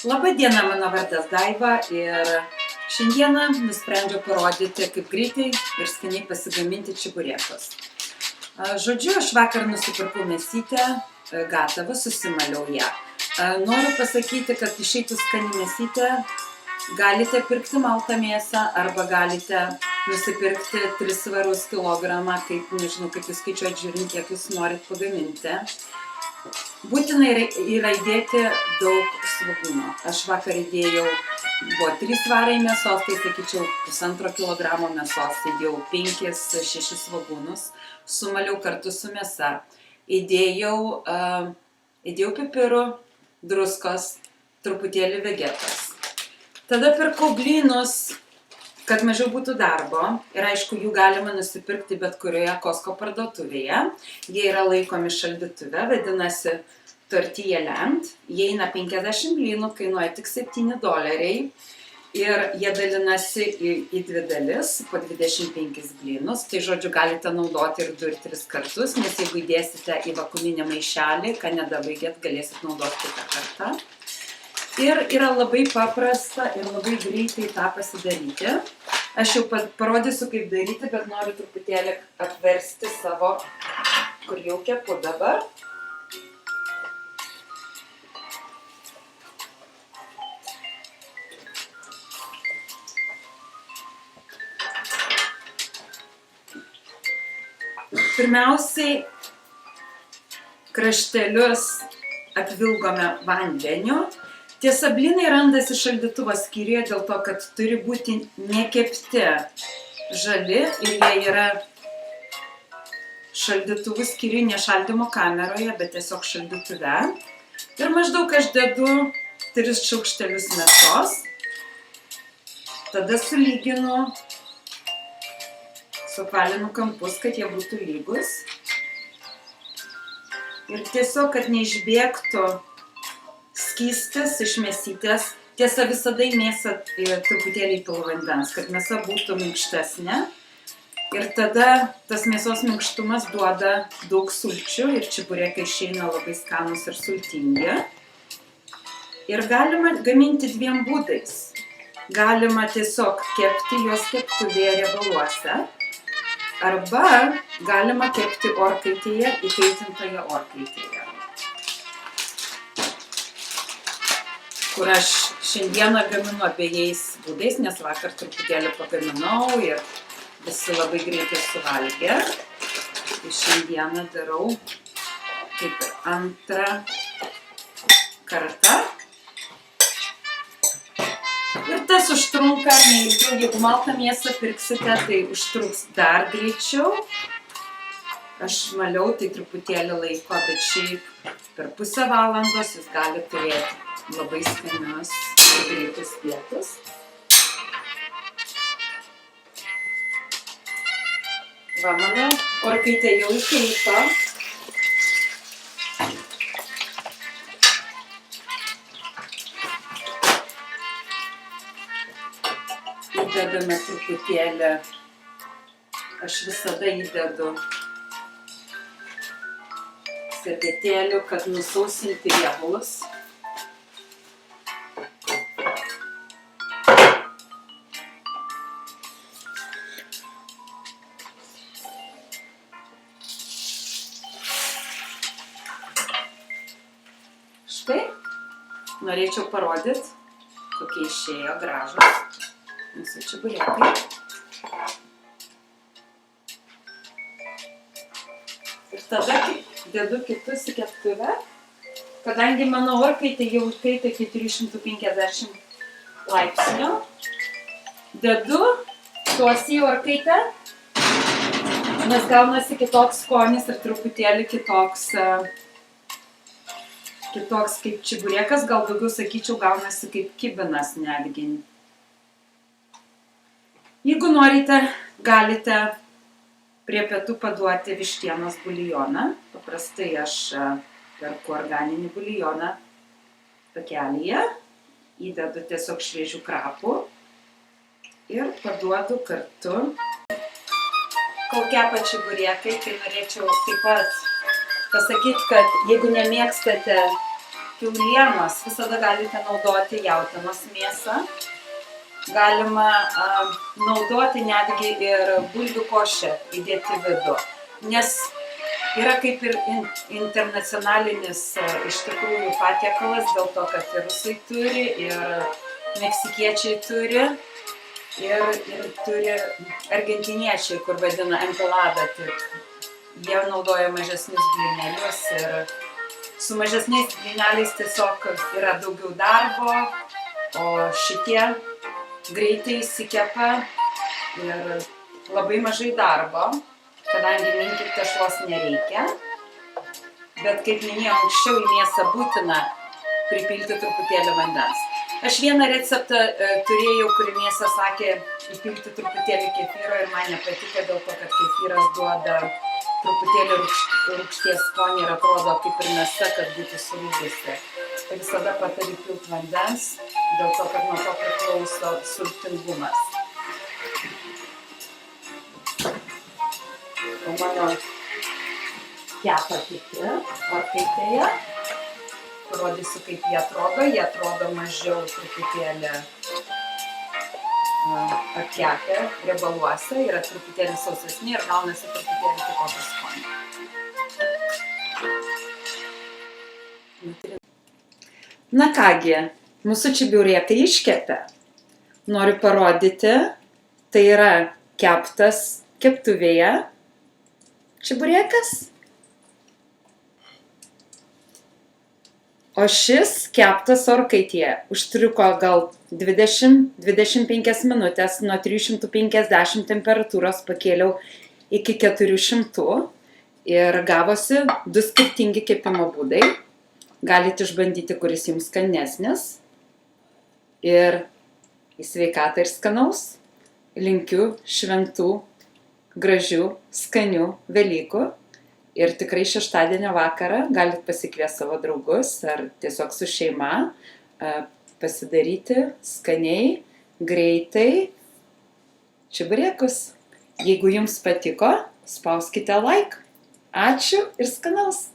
Labą dieną, mano vardas Daiva ir šiandieną nusprendžiau parodyti, kaip greitai ir skaniai pasigaminti čiburėkus. Žodžiu, aš vakar nusipirkau mėsytę, gatavą, susimaliau ją. Noriu pasakyti, kad išeitų skani mėsytė, galite pirkti maltą mėsą arba galite nusipirkti 3 svarus kilogramą, nežinau, kaip jūs skaičiuojat, žiūrint, kiek jūs norit pagaminti. Būtina yra įdėti daug svogūno. Aš vakar įdėjau, buvo 3 svarai mėsos, tai sakyčiau, 1,5 kilogramo mėsos, įdėjau 5-6 svogūnus, sumaliau kartu su mėsa. Įdėjau pipirų, druskos, truputėlį vegetos. Tada pirkau blynus, kad mažiau būtų darbo. Ir aišku, jų galima nusipirkti bet kurioje Costco parduotuvėje. Jie yra laikomi šaldytuve, vadinasi Tortilla Land. Jie eina 50 blynų, kainuoja tik $7. Ir jie dalinasi į 2 dalis, po 25 blynus. Tai žodžiu, galite naudoti ir 2 ir 3 kartus, nes jeigu įdėsite į vakuuminį maišelį, ką nedabaigėt, galėsit naudoti kitą kartą. Ir yra labai paprasta ir labai greitai tą pasidaryti. Aš jau parodysiu, kaip daryti, bet noriu truputėlį apversti savo, kur jau kepu dabar. Pirmiausiai kraštelius apvilgome vandeniu. Tiesa, blynai randasi šaldytuvo skyriuje dėl to, kad turi būti nekepti žali ir jie yra šaldytuvų skyriuje, ne šaldymo kameroje, bet tiesiog šaldytuve. Ir maždaug aš dedu 3 šaukštelius mėsos. Tada sulyginu, suapvalinu kampus, kad jie būtų lygus. Ir tiesiog, kad neišbėgtų skystis iš mėsytės. Tiesa, visada į mėsą truputėlį įpilu vandens, kad mėsa būtų minkštesnė. Ir tada tas mėsos minkštumas duoda daug sulčių ir čiburėkai išeina labai skanūs ir sultingi. Ir galima gaminti 2 būdais. Galima tiesiog kepti juos keptuvėje riebaluose. Arba galima kepti orkaitėje, įkaitintoje orkaitėje. Kur aš šiandieną gaminu abiejais būdais, nes vakar truputėlį pagaminau ir visi labai greitai suvalgė. Tai šiandieną darau kaip ir antrą kartą. Ir tas užtrunka neilgiau. Jeigu maltą mėsą pirksite, tai užtruks dar greičiau. Aš maliau tai truputėlį laiko, bet šiaip per pusę valandos jūs galite turėti labai skanius ir greitus pietus. Va, mano orkaitė jau įkaito. Įdedame truputėlį, aš visada įdedu servetėlių, kad nusausinti riebalus. Štai, norėčiau parodyti, kokie išėjo gražūs mūsų čiburėkai. Ir tada dedu kitus į keptuvę, kadangi mano orkaitė jau įkaito iki 350 laipsnių. Dedu tuos į orkaitę, nes gaunasi kitoks skonis ir truputėlį kitoks kaip čiburėkas, gal daugiau sakyčiau, gaunasi kaip kibinas netgi. Jeigu norite, galite prie pietų paduoti vištienos buljoną. Paprastai aš perku organinį buljoną pakelyje, įdedu tiesiog šviežių krapų ir paduodu kartu. Kol kepa čiburėkai, tai norėčiau taip pat pasakyti, kad jeigu nemėgstate kiaulienos, visada galite naudoti jautienos mėsą. Galima naudoti netgi ir bulvių košę įdėti vidų, nes yra kaip ir internacionalinis iš tikrųjų patiekalas, dėl to, kad ir rusai turi, ir meksikiečiai turi, ir turi argentiniečiai, kur vadina enchilada, tik jie naudoja mažesnius blynelius ir su mažesniais blyneliais tiesiog yra daugiau darbo, o šitie greitai įsikepa ir labai mažai darbo, kadangi minkyti tešlos nereikia. Bet kaip minėjau anksčiau, į mėsą būtina pripilti truputėlį vandens. Aš vieną receptą turėjau, kuri mėsą sakė įpilti truputėlį kefyro ir man nepatiko dėl to, kad kefyras duoda truputėlį rūgšties skonį ir atrodo kaip ir mėsa, kad būtų surūgusi. Tai visada patariu pilti vandens, dėl to, kad nuo to priklauso sultingumas. O mano kepa kiti orkaitėje. Parodysiu, kaip jie atrodo. Jie atrodo mažiau truputėlį apkepę riebaluose, yra truputėlį sausesni ir gaunasi truputėlį kitokį skonį. Na kągi, mūsų čiburėkai iškepė. Noriu parodyti, tai yra keptas keptuvėje čiburėkas. O šis keptas orkaitėje užtruko gal 20-25 minutės, nuo 350 temperatūros pakėliau iki 400 ir gavosi 2 skirtingi kepimo būdai. Galite išbandyti, kuris jums skanesnis. Ir į sveikatą ir skanaus. Linkiu šventų, gražių, skanių Velykų. Ir tikrai šeštadienio vakarą galit pasikviesti savo draugus ar tiesiog su šeima pasidaryti skaniai, greitai čiburėkus. Jeigu jums patiko, spauskite like. Ačiū ir skanaus!